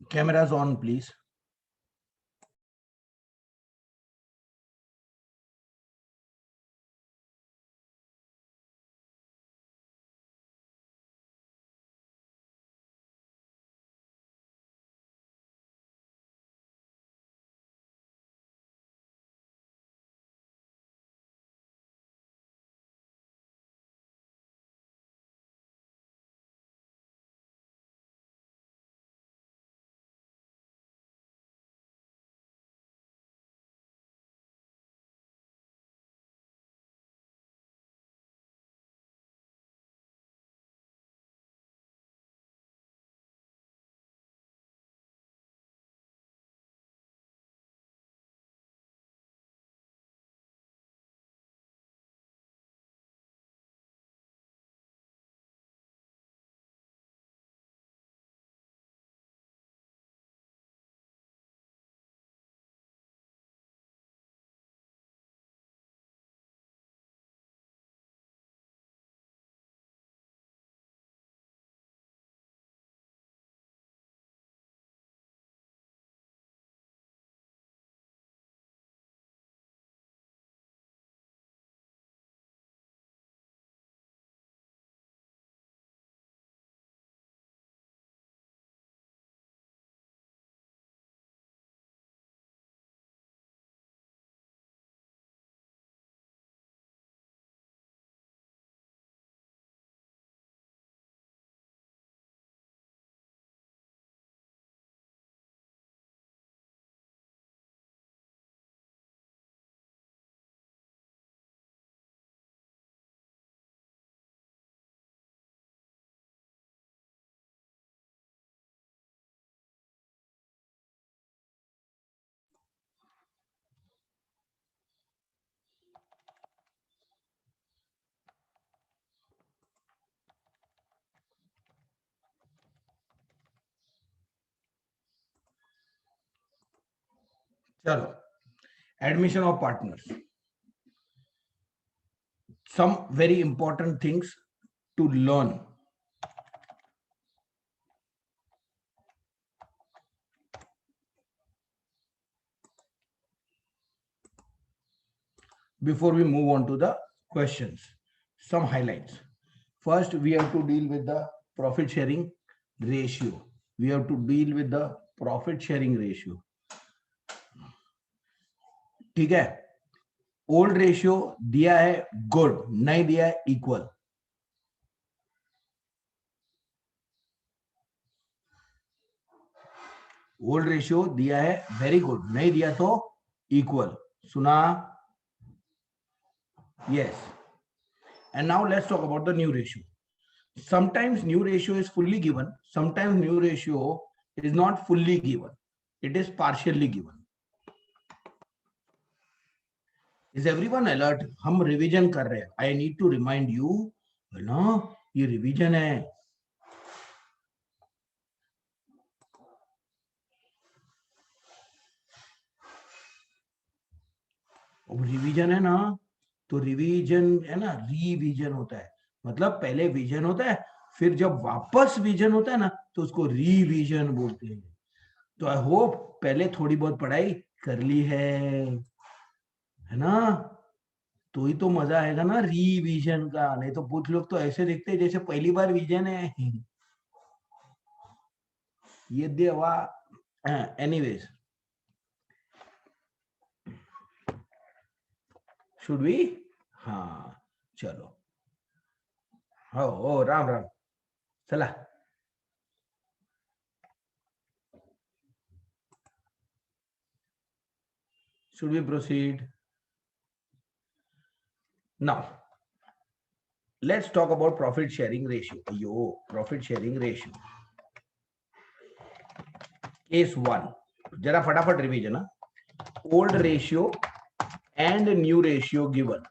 Cameras on, please. Chalo. Admission of partners. Some very important things to learn. Before we move on to the questions, some highlights. First, we have to deal with the profit sharing ratio. We have to deal with the profit sharing ratio. ठीक है, old ratio दिया है good, नहीं दिया है equal. Old ratio दिया है very good, नहीं दिया तो इक्वल. सुना? Yes. And now let's talk about the new ratio. Sometimes new ratio is fully given, sometimes new ratio is not fully given, it is partially given. Is everyone alert? हम revision कर रहे हैं. I need to remind you, ना ये revision है. अब revision है ना, तो रिवीजन है ना, रिवीजन होता है. मतलब पहले विजन होता है, फिर जब वापस विजन होता है ना, तो उसको रिवीजन बोलते हैं. तो आई होप पहले थोड़ी बहुत पढ़ाई कर ली है ना. तो ही तो मजा आएगा ना रिवीजन का. नहीं तो कुछ लोग तो ऐसे देखते हैं जैसे पहली बार विजन है. ये देवा. Anyways, should we? हाँ चलो. ओ राम राम. चला. Should we proceed? Now, let's talk about profit sharing ratio. Yo, profit sharing ratio. Case 1. जरा फटाफट revision. Old ratio and new ratio given.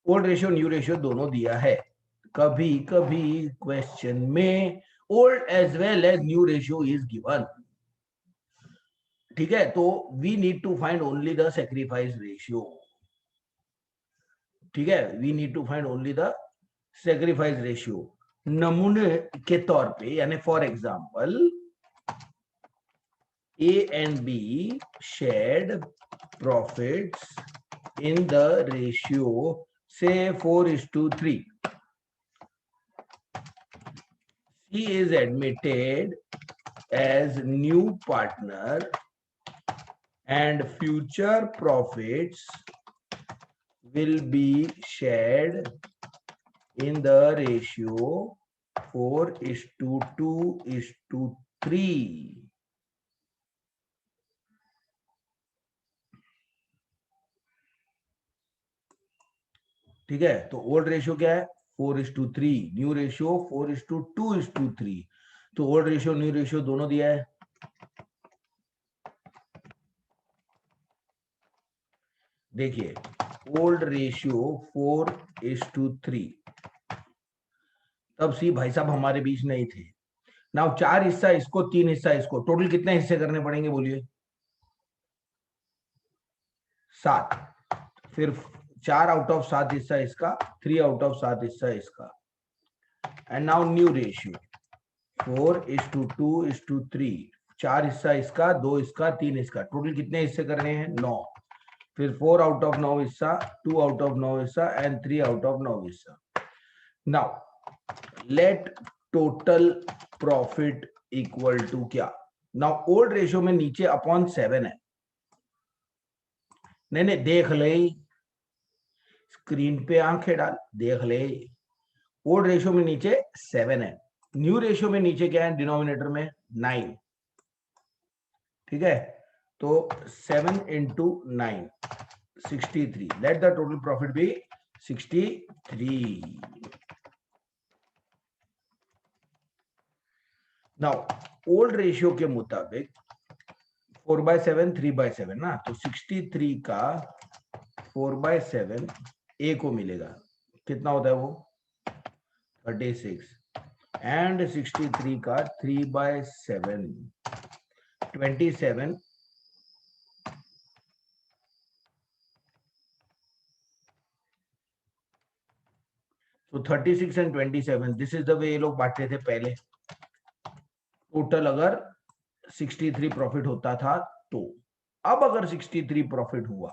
Old ratio new ratio दोनों दिया है। कभी कभी क्वेश्चन में old as well as new ratio is given. ठीक है, तो we need to find only the sacrifice ratio. ठीक है, we need to find only the sacrifice ratio. नमूने के तौर पे, यानी for example A and B shared profits in the ratio say 4:3. C is admitted as new partner and future profits will be shared in the ratio 4:2:3. ठीक है, तो old ratio क्या है 4:3, न्यू रेशियो 4:2:3। तो ओल्ड रेशियो न्यू रेशियो दोनों दिया है। देखिए ओल्ड रेशियो 4:3, तब सी भाई साहब हमारे बीच नहीं थे ना। 4 हिस्सा इसको, 3 हिस्सा इसको, टोटल कितने हिस्से करने पड़ेंगे बोलिए? 7। फिर 4 आउट ऑफ 7 हिस्सा इसका, 3 आउट ऑफ 7 हिस्सा इसका। एंड नाउ न्यू रेशियो 4:2:3, 4 हिस्सा इसका, 2 इसका, 3 इसका, टोटल कितने हिस्से करने हैं? 9। फिर 4 आउट ऑफ 9 हिस्सा, 2 आउट ऑफ 9 हिस्सा एंड 3 आउट ऑफ 9 हिस्सा। Now let total profit equal to क्या? नाउ ओल्ड रेशियो में नीचे अपॉन 7 है। नहीं देख ले, स्क्रीन पे आंखें डाल, देख ले। ओल्ड रेशियो में नीचे 7 है, न्यू रेशियो में नीचे क्या है? डिनोमिनेटर में 9। ठीक है, तो 7 into 9 63। Let the total profit be 63। Now old ratio के मुताबिक 4/7 3/7 ना, तो 63 का 4/7 ए को मिलेगा, कितना होता है वो? 36। एंड 63 का 3/7 27। तो 36 and 27, this is the way ये लोग बांटते थे पहले। टोटल अगर 63 प्रॉफिट होता था तो, अब अगर 63 प्रॉफिट हुआ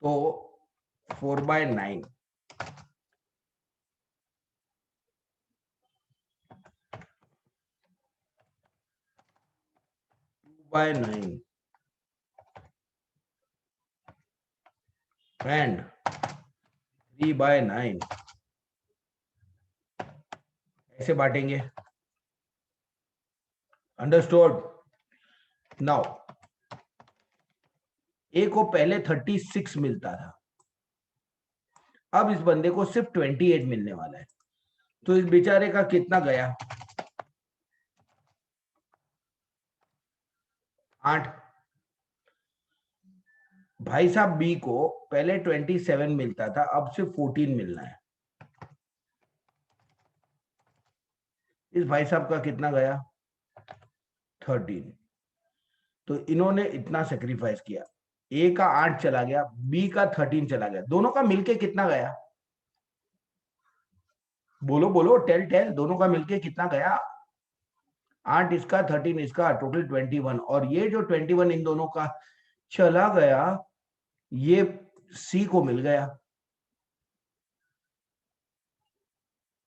तो 4/9 2/9 and 3/9 ऐसे बांटेंगे। अंडरस्टूड? नाउ ए को पहले 36 मिलता था, अब इस बंदे को सिर्फ 28 मिलने वाला है। तो इस बेचारे का कितना गया? 8। भाई साहब बी को पहले 27 मिलता था, अब सिर्फ 14 मिलना है। इस भाई साहब का कितना गया? 13। तो इन्होंने इतना सेक्रीफाइस किया, ए का 8 चला गया, बी का 13 चला गया, दोनों का मिलके कितना गया? बोलो बोलो, टेल, दोनों का मिलके कितना गया? 8 इसका, 13 इसका, टोटल 21। और ये जो 21 इन दोनों का चला गया, ये सी को मिल गया।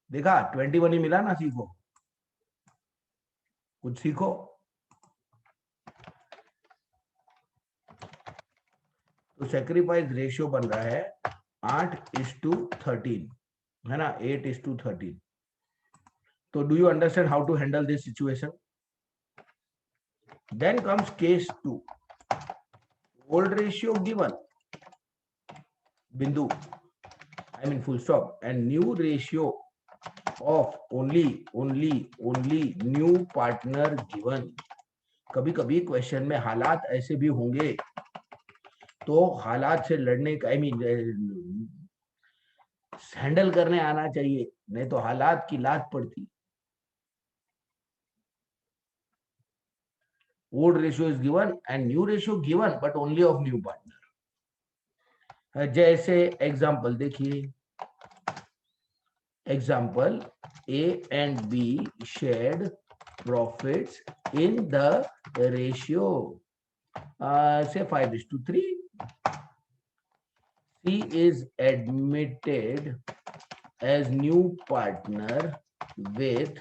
देखा, 21 ही मिला ना सी को। कुछ सीखो। तो सेक्रीफाइस रेशियो बन रहा है 8:13, है ना, 8:13। तो do you understand how to handle this situation? Then comes case 2, old ratio given, बिंदु, I mean full stop, and new ratio of only new partner given. कभी कभी क्वेश्चन में हालात ऐसे भी होंगे, तो हालात से लड़ने का हैंडल करने आना चाहिए, नहीं तो हालात की लात पड़ती। Old ratio is given and new ratio given, but only of new partner. जैसे एग्जांपल देखिए, example A and B shared profits in the ratio say 5:3. C is admitted as new partner with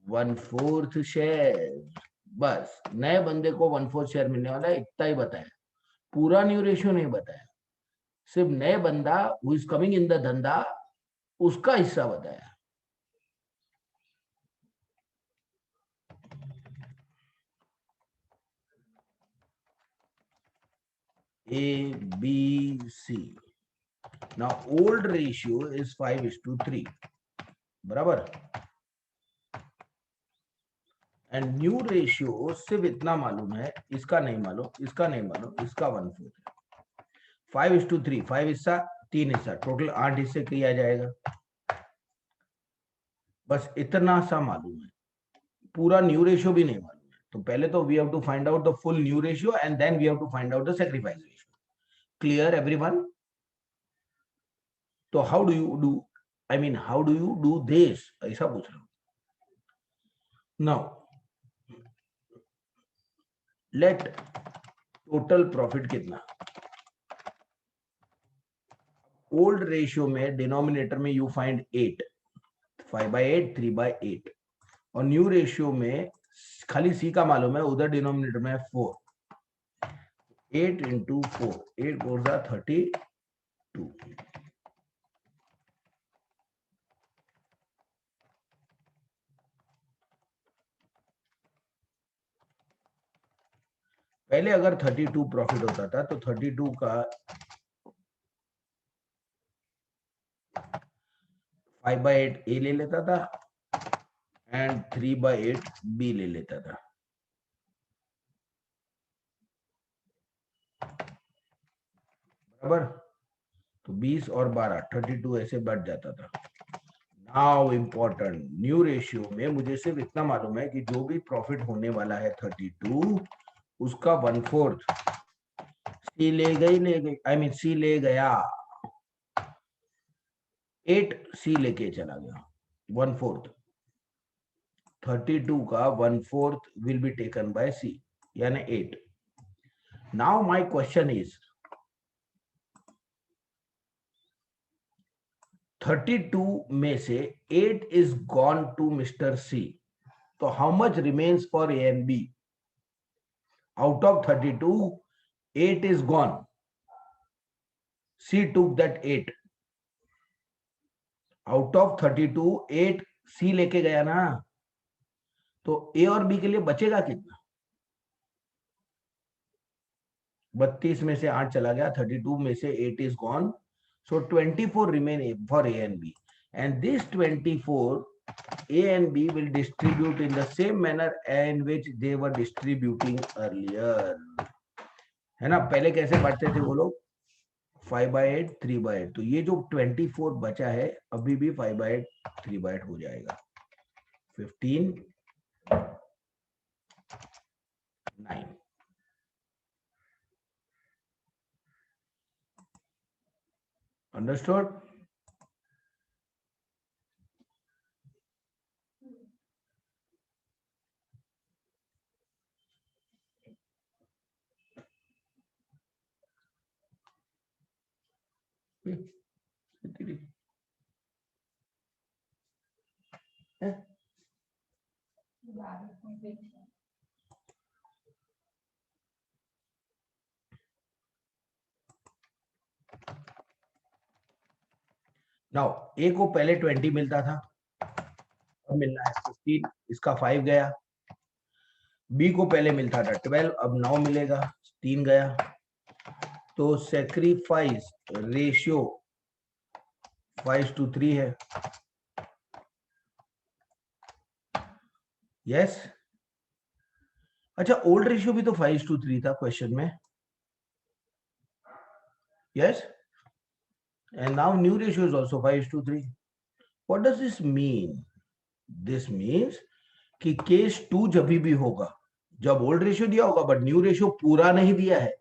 1/4 share. बस नए बंदे को 1/4 share मिलने वाला है, इतना ही बताया, पूरा न्यू रेशियो नहीं बताया, सिर्फ नए बंदा who is coming in the धंधा उसका हिस्सा बताया। A, B, C. Now old ratio is 5:3, बराबर। एंड न्यू रेशियो सिर्फ इतना मालूम है, इसका नहीं मालूम, इसका नहीं मालूम, इसका 1/4 है। 5:3, 5 हिस्सा 3 हिस्सा, टोटल 8 हिस्से किया जाएगा। बस इतना सा मालूम है, पूरा न्यू रेशियो भी नहीं मालूम है। तो पहले तो we have to find out the full new ratio and then we have to find out the sacrifice ratio. Clear everyone? तो how do you do, I mean how do you do this, ऐसा पूछ रहा हूं। Now let total profit कितना, old ratio में denominator में you find 8, 5/8, 3/8, और new ratio में खाली सी का मालूम है, उधर डिनोमिनेटर में 4, 8 into 4, 8 4 32। पहले अगर 32 प्रॉफिट होता था तो 32 का 5/8 ए ले लेता था एंड 3/8 बी ले लेता था, बराबर। तो 20 और 12 32 ऐसे बढ़ जाता था। नाउ इंपॉर्टेंट, न्यू रेशियो में मुझे सिर्फ इतना मालूम है कि जो भी प्रॉफिट होने वाला है 32, उसका 1/4 सी ले गई, आई मीन सी ले गया, 8 सी लेके चला गया, 1/4, 32 का 1/4 विल बी टेकन बाय सी, यानी 8। नाउ माय क्वेश्चन इज 32 में से 8 is gone to Mr. C. तो how much remains for A and B? Out of 32, 8 is gone. C took that 8. Out of 32, 8 C लेके गया ना, तो A और B के लिए बचेगा कितना? 32 में से 8 चला गया, 32 में से 8 is gone. So 24 remain for A and B. And this 24, A and B will distribute in the same manner in which they were distributing earlier. है ना, पहले कैसे बांटते थे वो लोग? 5/8, 3/8। तो ये जो 24 बचा है अभी भी 5/8, 3/8 हो जाएगा, 15, 9। अंडरस्टूड? नाउ ए को पहले 20 मिलता था, अब मिलना है 15, इसका 5 गया। बी को पहले मिलता था 12, अब 9 मिलेगा, 3 गया। तो सैक्रिफाइस रेशियो 5:3 है। यस। अच्छा, ओल्ड रेशियो भी तो 5:3 था क्वेश्चन में। Yes, and now new ratio is also 5:3। What does this mean? This means कि केस 2 जब भी होगा जब ओल्ड रेशियो दिया होगा बट न्यू रेशियो पूरा नहीं दिया है,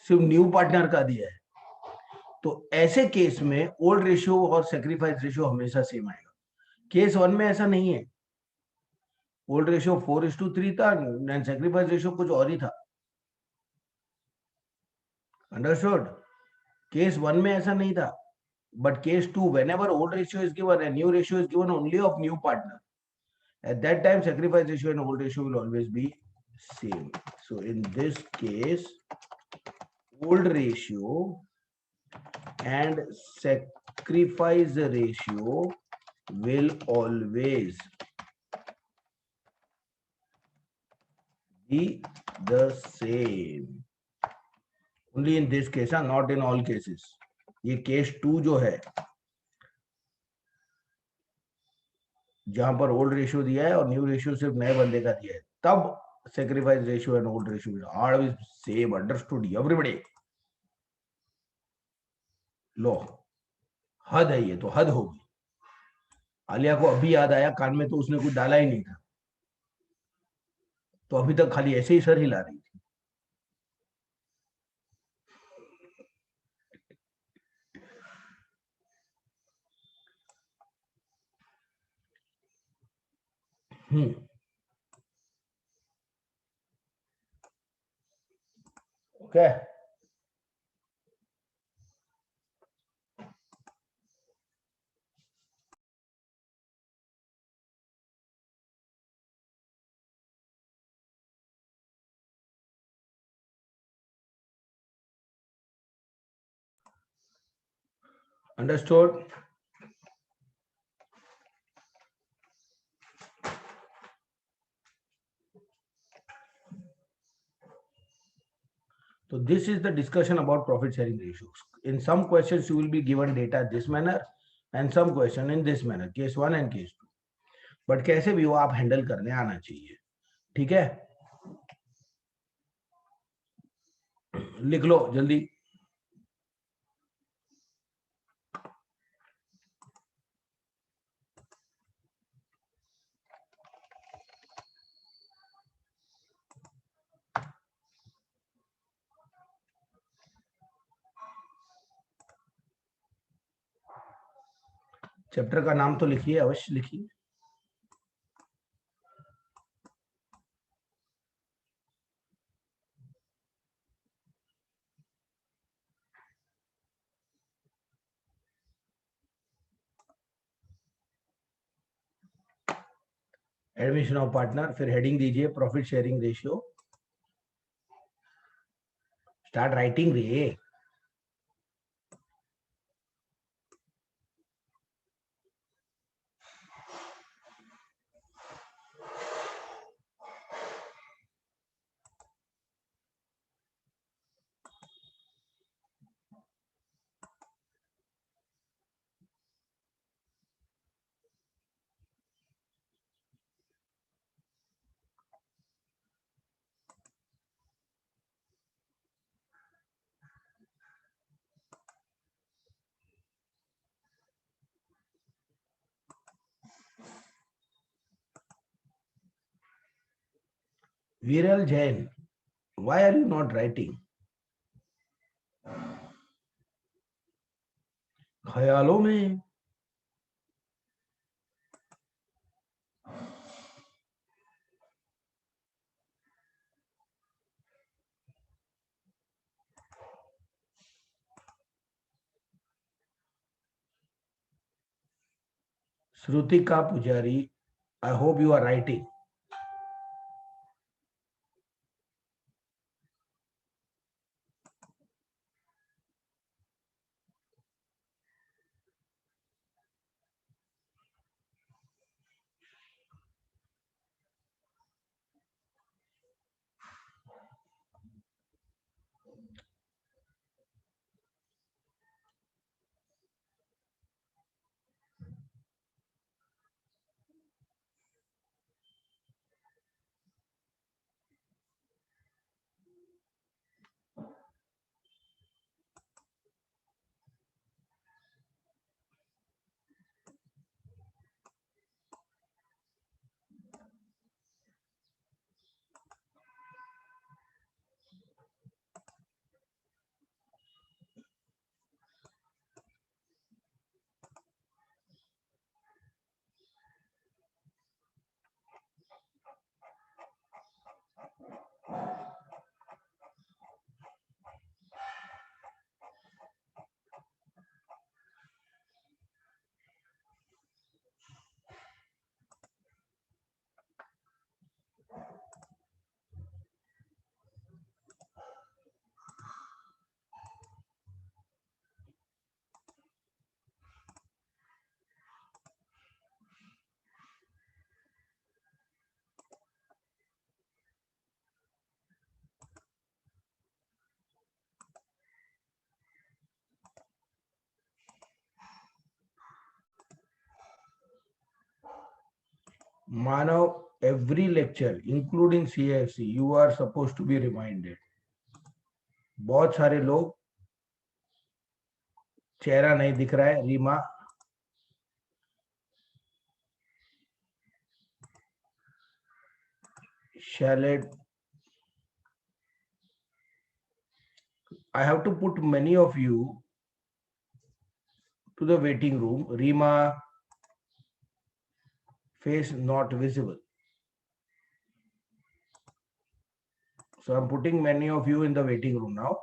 सिर्फ न्यू पार्टनर का दिया है, तो ऐसे केस में ओल्ड रेशियो और सेक्रीफाइस रेशियो हमेशा सेम आएगा। केस 1 में ऐसा नहीं है, ओल्ड रेशियो 4:3 था एंड सेक्रीफाइस रेशियो कुछ और ही था। अंडरस्टूड? केस 1 में ऐसा नहीं था, but case 2, whenever old ratio is given and new ratio is given only of new partner, at that time sacrifice ratio and old ratio will always be same. So in this case, old ratio and sacrifice ratio will always be the same. Only in this case, not in all cases. ये case 2 जो है जहां पर old ratio दिया है और new ratio सिर्फ नए बंदे का दिया है, तब sacrifice ratio and old ratio are same. Understood everybody? लो, हद है, ये तो हद होगी। आलिया को अभी याद आया, कान में तो उसने कुछ डाला ही नहीं था, तो अभी तक खाली ऐसे ही सर हिला रही थी। Okay, understood? So this is the discussion about profit sharing ratios. In some questions you will be given data this manner and some question in this manner, case 1 and case 2, but कैसे भी वो आप handle करने आना चाहिए। ठीक है, लिख लो जल्दी। चैप्टर का नाम तो लिखिए, अवश्य लिखिए। एडमिशन ऑफ पार्टनर, फिर हेडिंग दीजिए profit sharing ratio. Start writing रे। Viral Jain, why are you not writing? ख्यालों में। Shrutika Pujari, I hope you are writing. Manav, every lecture, including CFC, you are supposed to be reminded. बहुत सारे लोग, चेहरा नहीं दिख रहा है, Reema, Shalet. I have to put many of you to the waiting room. Rima, face not visible. So I'm putting many of you in the waiting room now.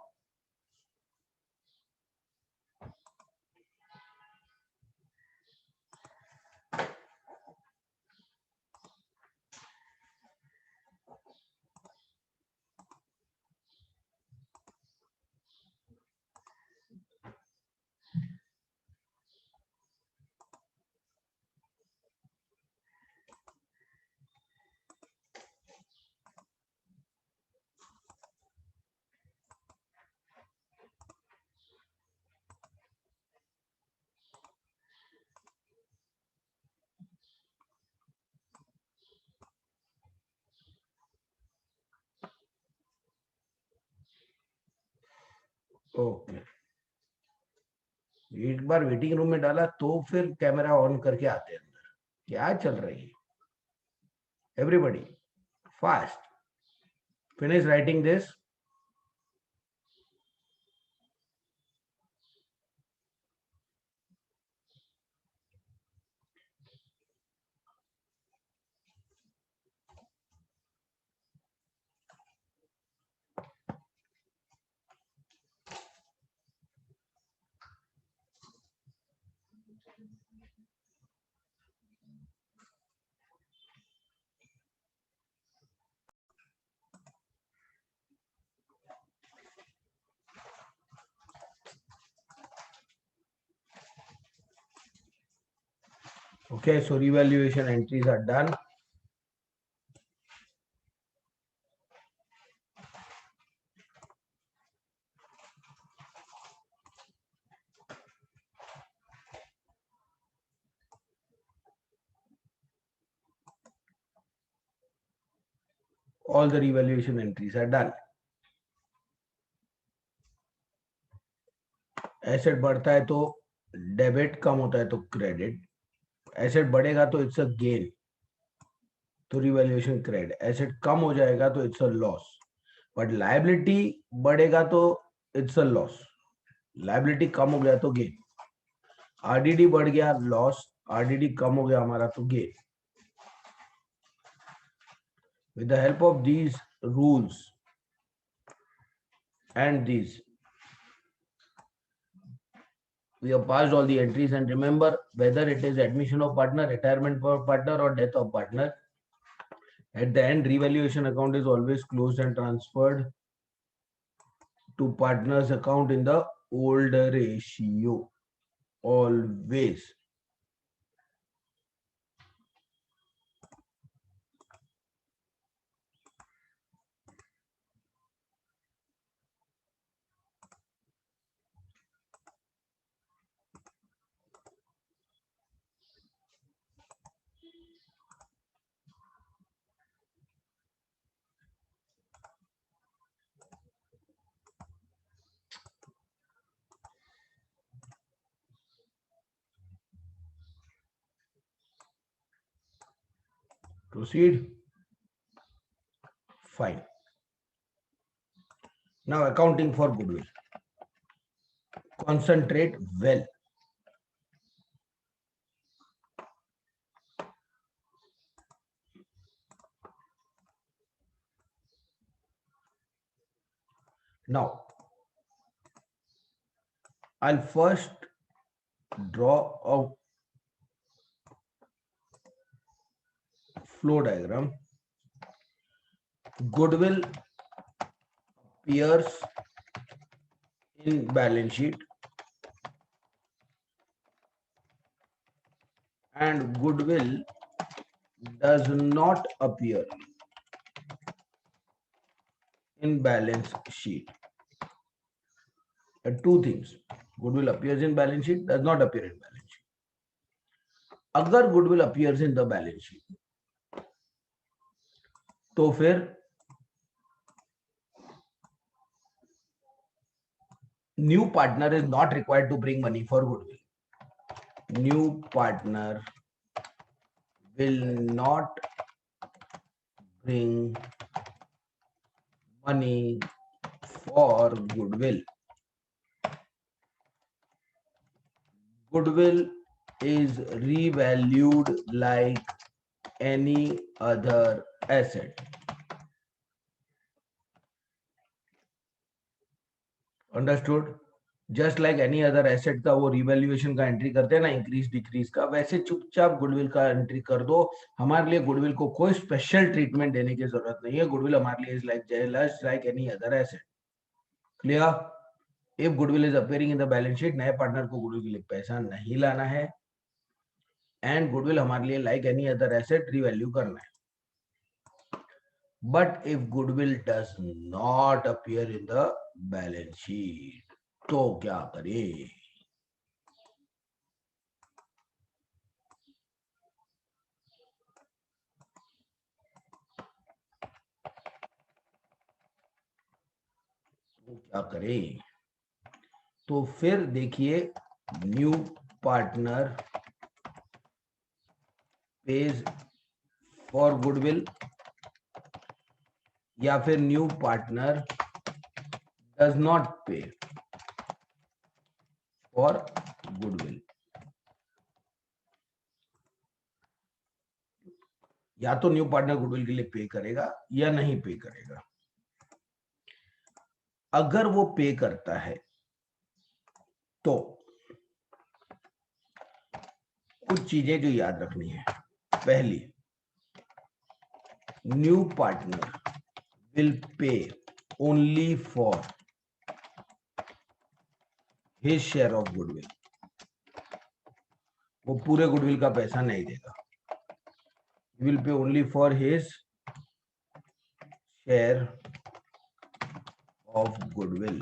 Okay, एक बार waiting room में डाला तो फिर कैमरा ऑन करके आते हैं अंदर. क्या चल रही है? Everybody fast, finish writing this. Okay, so revaluation entries are done. All the revaluation entries are done. Asset बढ़ता है तो डेबिट, कम होता है तो क्रेडिट. एसेट बढ़ेगा तो इट्स अ गेन, तो रिवैल्यूएशन क्रेडिट. एसेट कम हो जाएगा तो it's a loss. But liability बढ़ेगा तो इट्स अ लॉस. लायबिलिटी कम हो गया तो गेन. आरडीडी बढ़ गया लॉस, आरडीडी कम हो गया हमारा तो gain. With the help of these rules and these, we have passed all the entries. And remember, whether it is admission of partner, retirement of partner, or death of partner, at the end revaluation account is always closed and transferred to partner's account in the old ratio. Always. Proceed. Fine. Now accounting for goodwill. Concentrate well. Now, I'll first draw a flow diagram. Goodwill appears in balance sheet and goodwill does not appear in balance sheet. Two things: goodwill appears in balance sheet, does not appear in balance sheet. अगर goodwill appears in the balance sheet, तो फिर new partner is not required to bring money for goodwill. New partner will not bring money for goodwill. Goodwill is revalued like any other asset. Understood? Just like any other asset का वो revaluation का entry करते हैं ना, increase decrease का, वैसे चुपचाप goodwill का एंट्री कर दो। हमारे लिए गुडविल को कोई स्पेशल ट्रीटमेंट देने की जरूरत नहीं है। गुडविल हमारे लिए is like just like any other asset. Clear? If goodwill is appearing in the balance sheet, नए पार्टनर को गुडविल के लिए पैसा नहीं लाना है, एंड गुडविल हमारे लिए like any other asset revalue करना है। But if goodwill does not appear in the balance sheet, तो क्या करें? क्या करें? तो फिर देखिए, new partner pays for goodwill, या फिर new partner does not pay for goodwill. या तो न्यू पार्टनर गुडविल के लिए पे करेगा या नहीं पे करेगा। अगर वो पे करता है तो कुछ चीजें जो याद रखनी है। पहली, new partner will pay only for his share of goodwill. वो पूरे गुडविल का पैसा नहीं देगा। Will pay only for his share of goodwill.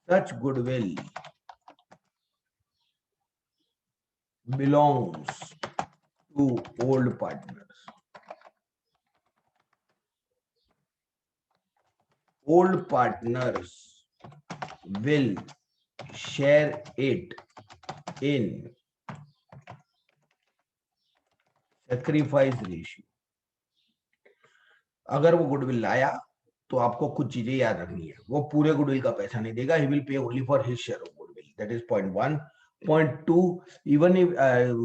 Such goodwill belongs to old partners. Old partners will share it in sacrifice ratio. अगर वो goodwill लाया तो आपको कुछ चीजें याद रखनी है। वो पूरे गुडविल का पैसा नहीं देगा। He will pay only for his share of goodwill. That is point 1। Point 2, even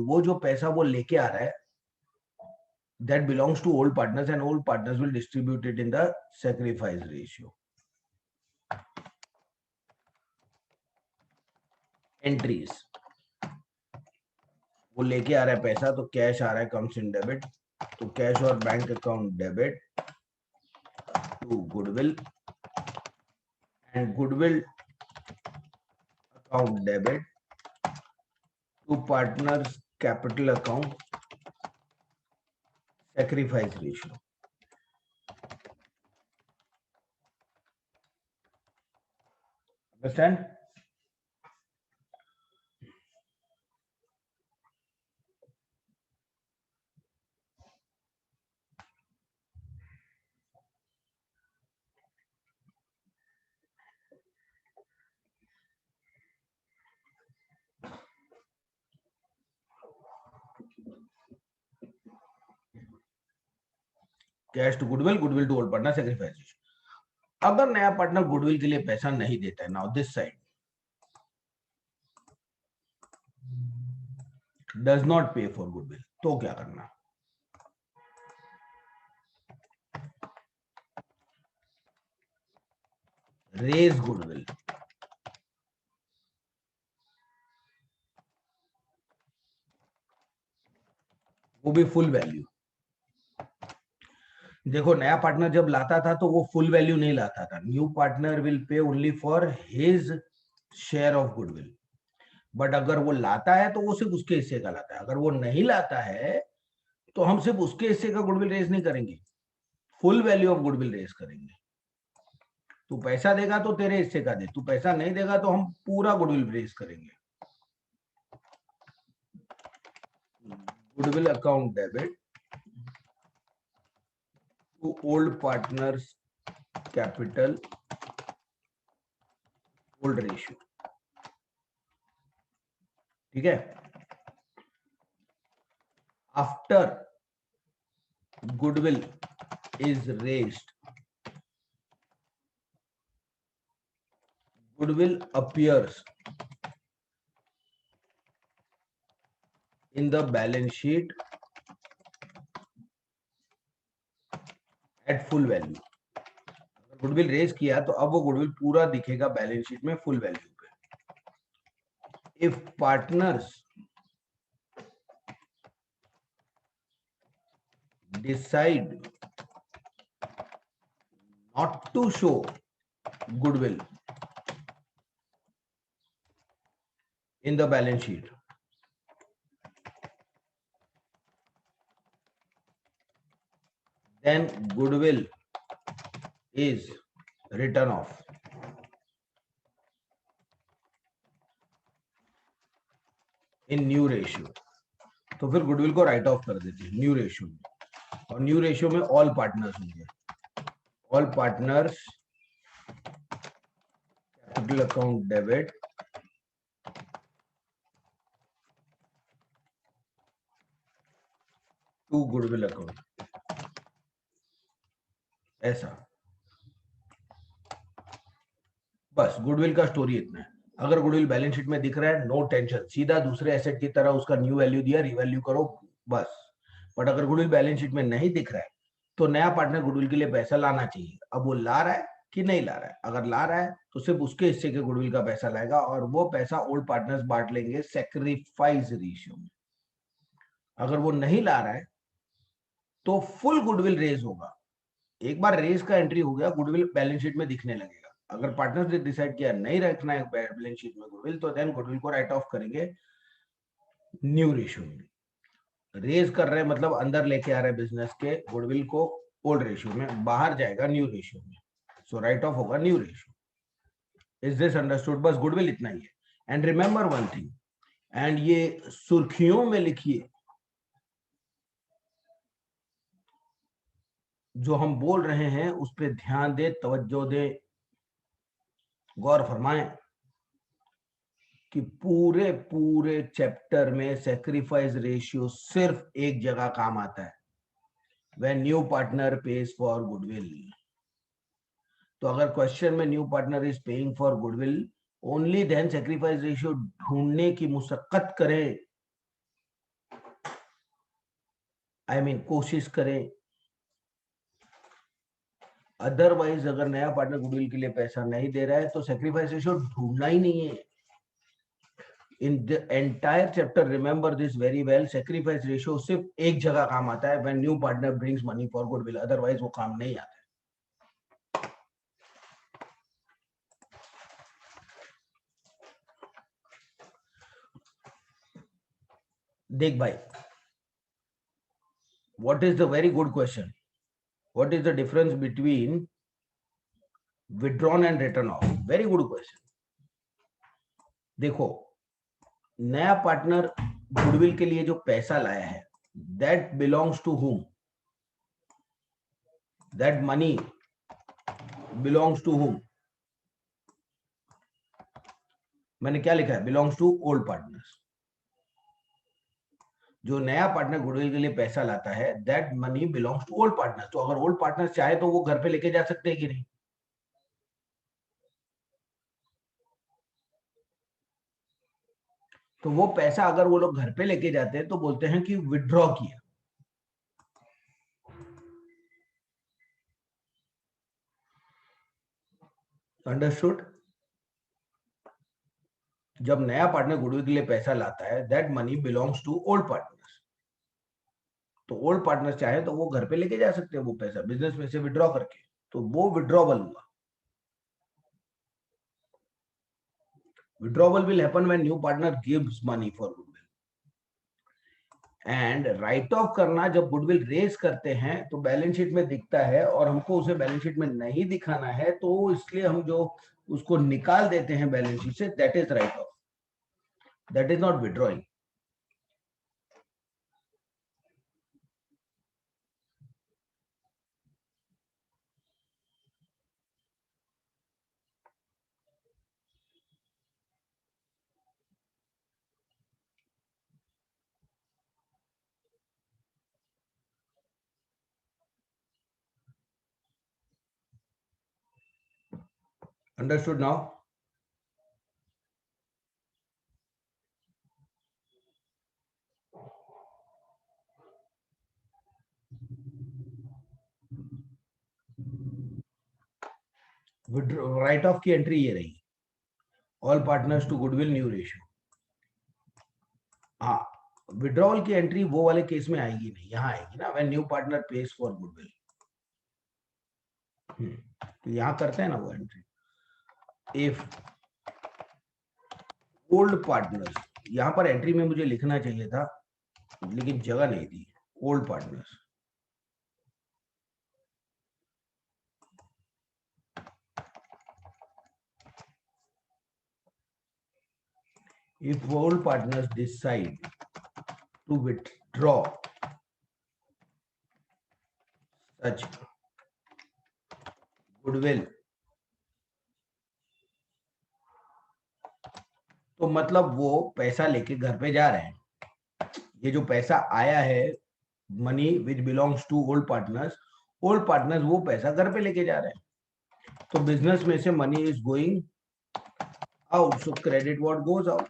वो जो पैसा वो लेके आ रहा है, that belongs to old partners, and old partners will distribute it in the sacrifice ratio. Entries, वो लेके आ रहा है पैसा, तो कैश आ रहा है, कम्स इन डेबिट, तो कैश और bank account debit to goodwill, and goodwill account debit to partners capital account sacrifice ratio. Understand? Cash to goodwill, goodwill to old partner, sacrifice. अगर नया पार्टनर गुडविल के लिए पैसा नहीं देता है, now this side does not pay for goodwill, तो क्या करना? Raise goodwill. वो भी फुल वैल्यू। देखो, नया पार्टनर जब लाता था तो वो फुल वैल्यू नहीं लाता था। New partner will pay only for his share of goodwill. But अगर वो लाता है तो वो सिर्फ उसके हिस्से का लाता है। अगर वो नहीं लाता है तो हम सिर्फ उसके हिस्से का गुडविल रेज नहीं करेंगे, full value of goodwill raise करेंगे। तू पैसा देगा तो तेरे हिस्से का दे, तू पैसा नहीं देगा तो हम पूरा गुडविल रेज करेंगे। goodwill account debit to old partners capital old ratio. ठीक है. After goodwill is raised, goodwill appears in the balance sheet at full value. Goodwill raise किया तो अब वो गुडविल पूरा दिखेगा बैलेंस शीट में फुल वैल्यू पे. If partners decide not to show goodwill in the balance sheet, then goodwill is written off. In new ratio. तो फिर गुडविल को राइट ऑफ कर देते हैं न्यू रेशियो में. और न्यू रेशियो में ऑल पार्टनर्स होंगे. All partners capital account debit to goodwill account. ऐसा. बस गुडविल का स्टोरी इतना है. अगर गुडविल बैलेंस शीट में दिख रहा है, नो टेंशन, सीधा दूसरे एसेट की तरह उसका न्यू वैल्यू दिया, रिवैल्यू करो बस. बट अगर गुडविल बैलेंस शीट में नहीं दिख रहा है तो नया पार्टनर गुडविल के लिए पैसा लाना चाहिए. अब वो ला रहा है कि नहीं ला रहा है. अगर ला रहा है तो सिर्फ उसके हिस्से के गुडविल का पैसा लाएगा और वो पैसा ओल्ड पार्टनर्स बांट लेंगे सैक्रिफाइस रेशियो में. अगर वो नहीं ला रहा है तो फुल गुडविल रेज होगा. एक बार रेज का एंट्री हो गया, गुडविल बैलेंस शीट में दिखने लगेगा. अगर पार्टनर्स ने डिसाइड किया नहीं रखना है बैलेंस शीट में गुडविल, तो देन गुडविल को राइट ऑफ करेंगे न्यू रेशियो में. रेज कर रहे हैं मतलब अंदर लेके आ रहे हैं बिजनेस के गुडविल को ओल्ड रेशियो में, बाहर जाएगा न्यू रेशियो में. सो राइट ऑफ होगा new ratio. Is this understood? बस गुडविल इतना ही है. And remember one thing, and ये सुर्खियों में लिखिए, जो हम बोल रहे हैं उस पर ध्यान दे, तवज्जो दे, गौर फरमाएं कि पूरे पूरे चैप्टर में सैक्रिफाइस रेशियो सिर्फ एक जगह काम आता है, when new partner pays for goodwill. तो अगर क्वेश्चन में new partner is paying for goodwill, only then sacrifice ratio ढूंढने की मुशक्कत करें. आई मीन कोशिश करें. अदरवाइज अगर नया पार्टनर गुडविल के लिए पैसा नहीं दे रहा है तो सैक्रिफाइस रेशियो ढूंढना ही नहीं है. In the entire chapter, remember this very well, sacrifice ratio सिर्फ एक जगह काम आता है, when new partner brings money for goodwill, otherwise वो काम नहीं आता है. देख भाई, what is the very good question? What is the difference between withdrawn and written off? Very good question. देखो, नया पार्टनर गुडविल के लिए जो पैसा लाया है, that belongs to whom? That money belongs to whom? मैंने क्या लिखा है? belongs to old partners. जो नया पार्टनर गुडविल के लिए पैसा लाता है, that money belongs to old partner. तो अगर ओल्ड पार्टनर चाहे तो वो घर पे लेके जा सकते हैं कि नहीं? तो वो पैसा अगर वो लोग घर पे लेके जाते हैं तो बोलते हैं कि विड्रॉ किया. अंडरस्टूड? जब नया पार्टनर गुडविल के लिए पैसा लाता है, that money belongs to old partners. तो ओल्ड पार्टनर चाहे तो वो घर पे लेके जा सकते हैं वो पैसा बिजनेस में से विड्रॉ करके. तो वो विड्रॉवल हुआ. Withdrawal will happen when new partner gives money for goodwill. And right of करना जब गुडविल रेज करते हैं तो बैलेंस शीट में दिखता है और हमको उसे बैलेंस शीट में नहीं दिखाना है, तो इसलिए हम जो उसको निकाल देते हैं बैलेंस शीट से, that is write off. That is not withdrawing. Understood now? Write off की एंट्री ये रही, all partners to goodwill new ratio. हाँ, विड्रॉल की एंट्री वो वाले केस में आएगी नहीं, यहाँ आएगी ना, when new partner pays for goodwill. तो यहाँ करते हैं ना वो एंट्री, इफ ओल्ड पार्टनर्स, यहाँ पर एंट्री में मुझे लिखना चाहिए था लेकिन जगह नहीं थी, old partners, if old partners decide to withdraw such goodwill, तो मतलब वो पैसा लेके घर पे जा रहे हैं। ये जो पैसा आया है, money which belongs to old partners वो पैसा घर पे लेके जा रहे हैं। तो बिजनेस में से money is going out, so credit what goes out,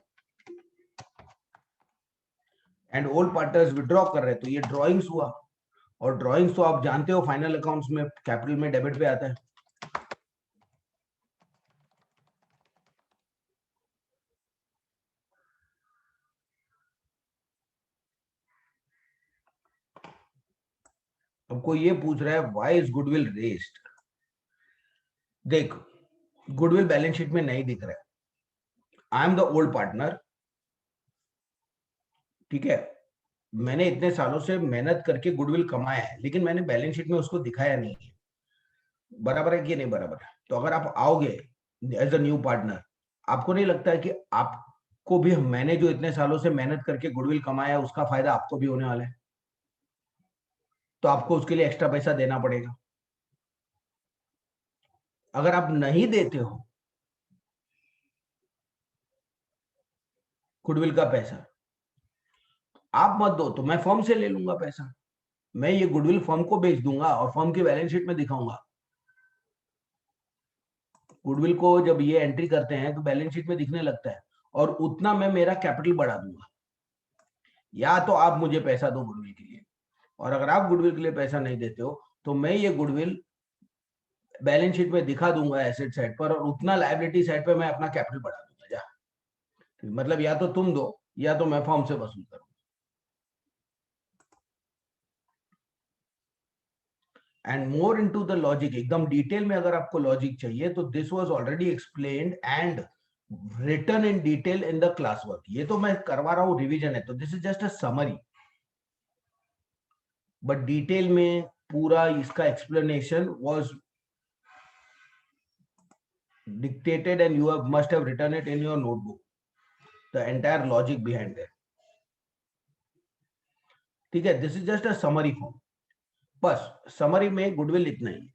and old partners withdraw कर रहे हैं, तो ये ड्रॉइंग्स हुआ। और ड्रॉइंग्स तो आप जानते हो फाइनल अकाउंट्स में कैपिटल में डेबिट पे आता है। अब कोई ये पूछ रहा है व्हाई इज गुडविल रेस्ड। देख, गुडविल बैलेंस शीट में नहीं दिख रहा है, I am the old partner, ठीक है, मैंने इतने सालों से मेहनत करके गुडविल कमाया है, लेकिन मैंने बैलेंस शीट में उसको दिखाया नहीं है। बराबर है कि नहीं बराबर है? तो अगर आप आओगे एज अ न्यू पार्टनर, आपको नहीं लगता है कि आपको भी, मैंने जो इतने सालों से मेहनत करके गुडविल कमाया है उसका फायदा आपको भी होने वाला है, तो आपको उसके लिए एक्स्ट्रा पैसा देना पड़ेगा। अगर आप नहीं देते हो गुडविल का पैसा, आप मत दो तो मैं फर्म से ले लूंगा पैसा, मैं ये गुडविल फर्म को बेच दूंगा और फर्म की बैलेंस शीट में दिखाऊंगा। गुडविल को जब ये एंट्री करते हैं तो बैलेंस शीट में दिखने लगता है, और उतना मैं मेरा कैपिटल बढ़ा दूंगा। या तो आप मुझे पैसा दो गुडविल के लिए, और अगर आप गुडविल के लिए पैसा नहीं देते हो तो मैं ये गुडविल बैलेंस शीट में दिखा दूंगा एसेट साइड पर, और उतना लायबिलिटी साइड पर मैं अपना कैपिटल बढ़ा दूंगा। जा, मतलब या तो तुम दो या तो मैं फर्म से वसूल करूँ। And more into the logic, एकदम डिटेल में अगर आपको लॉजिक चाहिए तो this was already explained and written in detail in the class work. ये तो मैं करवा रहा हूं, रिवीजन है, तो this is just a summary, but detail में पूरा इसका explanation was dictated and you must have written it in your notebook, the entire logic behind it, ठीक है? This is just a summary form, बस summary में goodwill इतना ही।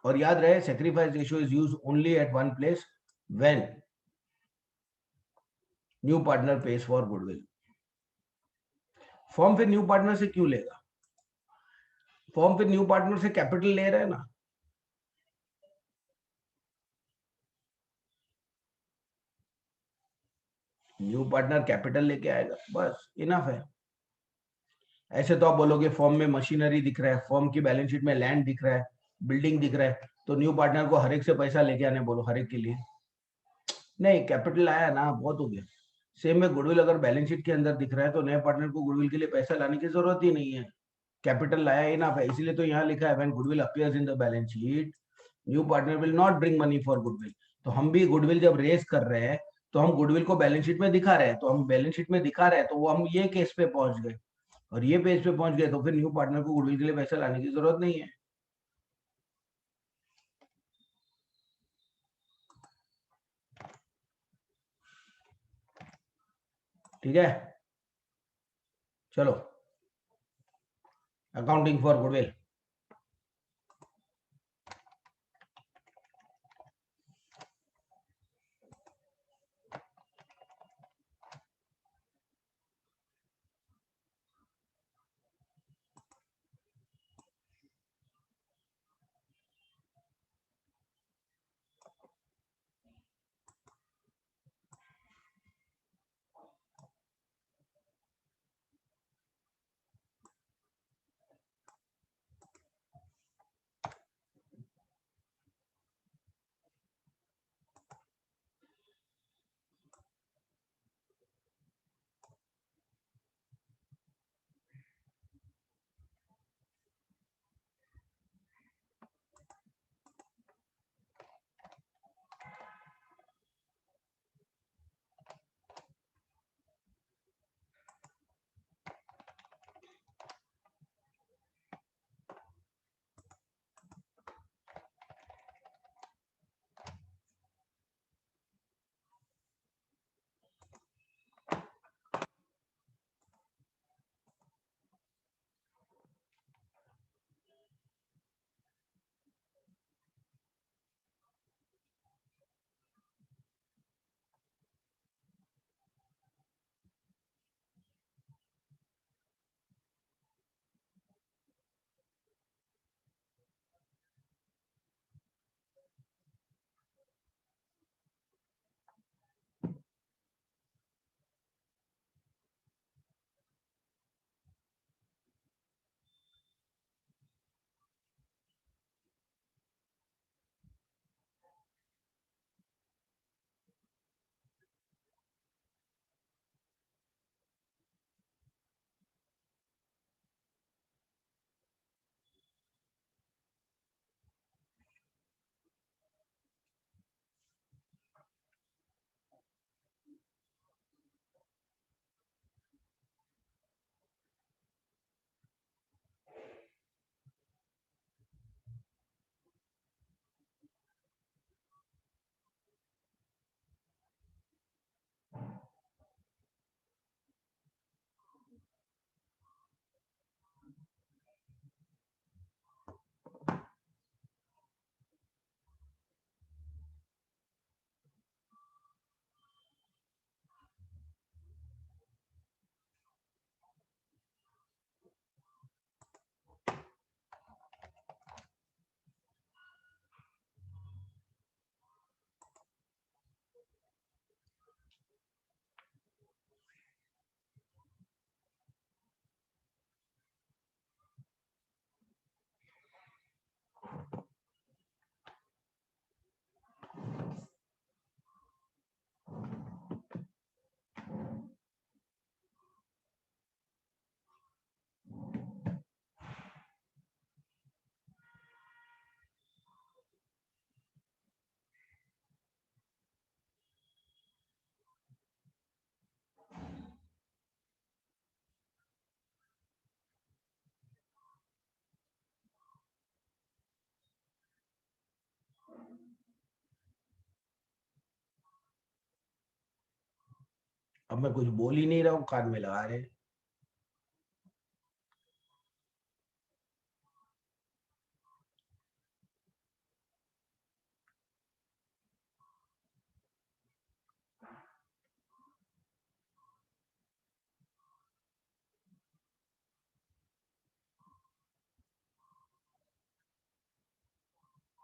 और याद रहे, sacrifice ratio is use only at one place, when new partner pays for goodwill. Firm फिर न्यू पार्टनर से क्यों लेगा? फॉर्म फिर न्यू पार्टनर से कैपिटल ले रहा है ना, न्यू पार्टनर कैपिटल लेके आएगा, बस इनफ है। ऐसे तो आप बोलोगे फॉर्म में मशीनरी दिख रहा है, फॉर्म की बैलेंस शीट में लैंड दिख रहा है, बिल्डिंग दिख रहा है, तो न्यू पार्टनर को हर एक से पैसा लेके आने बोलो, हर एक के लिए। नहीं, कैपिटल आया ना, बहुत हो गया। सेम में गुडविल अगर बैलेंस शीट के अंदर दिख रहा है तो नए पार्टनर को गुडविल के लिए पैसा लाने की जरूरत ही नहीं है, कैपिटल लाया ही ना है। इसीलिए तो यहाँ लिखा है when goodwill appears in the balance sheet new partner will not bring money for goodwill. तो हम भी गुडविल जब रेस कर रहे हैं तो हम गुडविल को बैलेंस शीट में दिखा रहे हैं, तो हम बैलेंस शीट में दिखा रहे हैं, तो वो हम ये केस पे पहुंच गए, और ये पेज पे पहुंच गए, तो फिर न्यू पार्टनर को गुडविल के लिए पैसा लाने की जरूरत नहीं है। ठीक है, चलो, अकाउंटिंग फॉर गुडविल। अब मैं कुछ बोल ही नहीं रहा हूँ, कान में लगा रहे।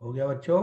हो गया बच्चों?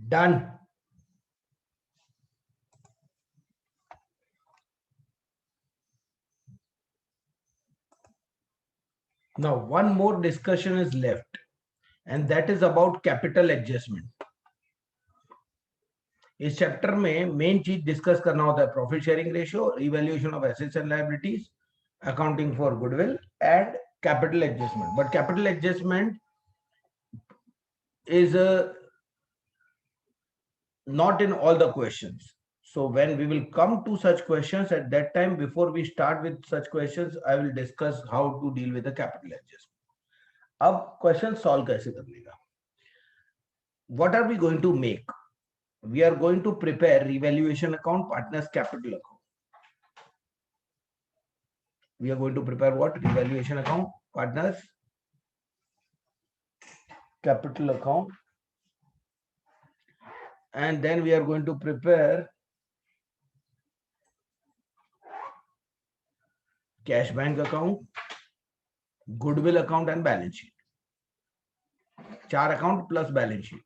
Done. Now, one more discussion is left, and that is about capital adjustment. इस चैप्टर में मेन चीज डिस्कस करना होता है profit sharing ratio, revaluation of assets and liabilities, accounting for goodwill and capital adjustment. But capital adjustment is not in all the questions. So when we will come to such questions, at that time, before we start with such questions, I will discuss how to deal with the capital adjustment. अब question solve कैसे करने का? What are we going to make? We are going to prepare revaluation account, partners capital account. We are going to prepare what? Revaluation account, partners capital account, and then we are going to prepare cash bank account, goodwill account and balance sheet. 4 account plus balance sheet.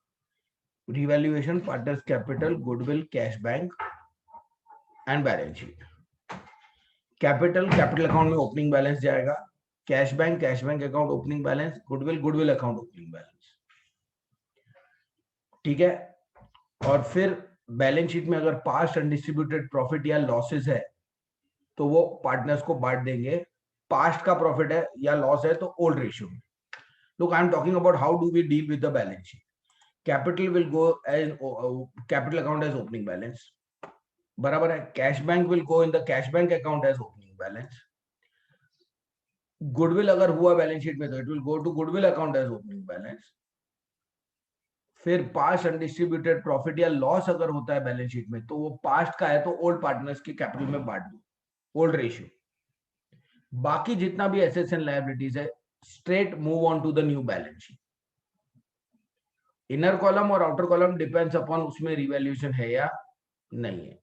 Revaluation, partners capital, goodwill, cash bank and balance sheet. Capital account में opening balance जाएगा, cash bank account opening balance, goodwill account opening balance. ठीक है. और फिर balance sheet में अगर past undistributed profit या losses है तो वो पार्टनर्स को बांट देंगे. पास्ट का प्रॉफिट है या लॉस है तो ओल्ड रेशियो में. Look, I am talking about how do we deal with the balance sheet. Capital will go as capital account as opening balance. बराबर है. Cash bank will go in the cash bank account as opening balance. Goodwill अगर हुआ balance sheet में तो it will go to goodwill account as opening balance. फिर past undistributed profit या loss अगर होता है बैलेंस शीट में तो वो पास्ट का है तो ओल्ड पार्टनर्स के कैपिटल में बांट दो, ओल्ड रेशियो. बाकी जितना भी एसेट्स एंड लायबिलिटीज है straight move on to the new balance sheet. Inner column और आउटर कॉलम डिपेंड्स अपॉन उसमें रिवैल्यूएशन है या नहीं है.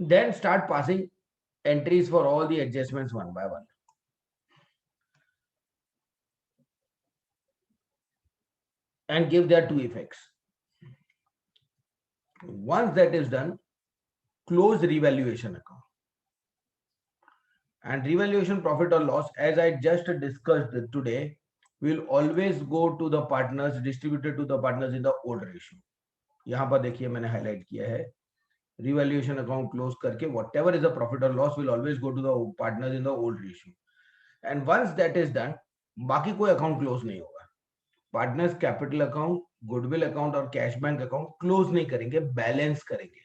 Then start passing entries for all the adjustments one by one. And give their two effects. Once that is done, close revaluation account. And revaluation profit or loss, as I just discussed today, will always go to the partners, distributed to the partners in the old ratio. यहाँ पर देखिए मैंने highlight किया है. Revaluation account close करके whatever is the profit or loss will always go to the partners in the old ratio. And once that is done, बाकी कोई account close नहीं होगा. Partners capital account, goodwill account और cash bank account close नहीं करेंगे, balance करेंगे.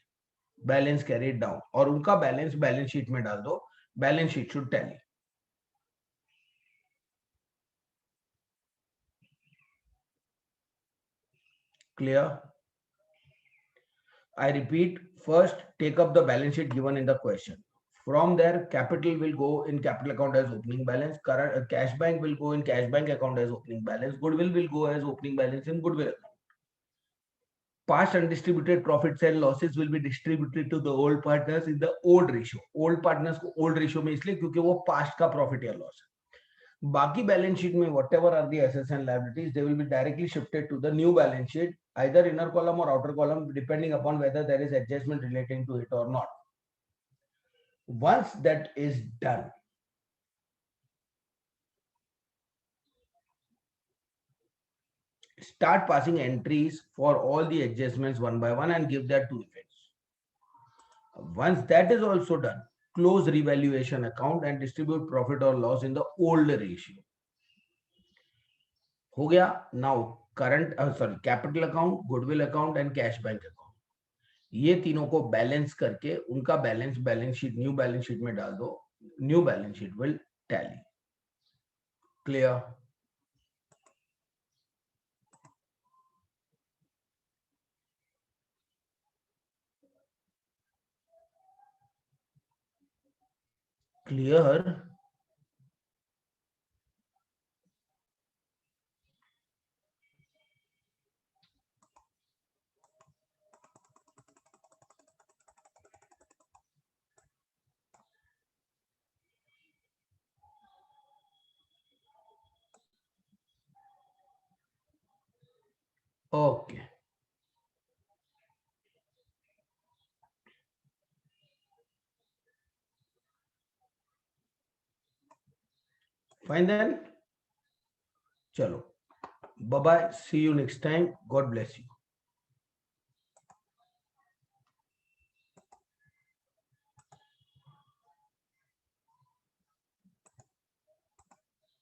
Balance carry down और उनका बैलेंस बैलेंस शीट में डाल दो. Balance sheet should tally. Clear? I repeat, first take up the balance sheet given in the question. From there, capital will go in capital account as opening balance. Current cash bank will go in cash bank account as opening balance. Goodwill will go as opening balance in goodwill account. Past undistributed profits and losses will be distributed to the old partners in the old ratio. Old partners को old ratio में इसलिए क्योंकि वो past का profit या loss है. बाकी balance sheet में whatever are the assets and liabilities, they will be directly shifted to the new balance sheet, either inner column or outer column, depending upon whether there is adjustment relating to it or not. Once that is done, start passing entries for all the adjustments one by one and give their two effects. Once that is also done, close revaluation account and distribute profit or loss in the old ratio. हो गया. Now current capital account, goodwill account and cash bank account, ये तीनों को balance करके उनका balance sheet new balance sheet में डाल दो. New balance sheet will tally. Clear? Clear? Okay, fine then, चलो bye bye, see you next time, God bless you.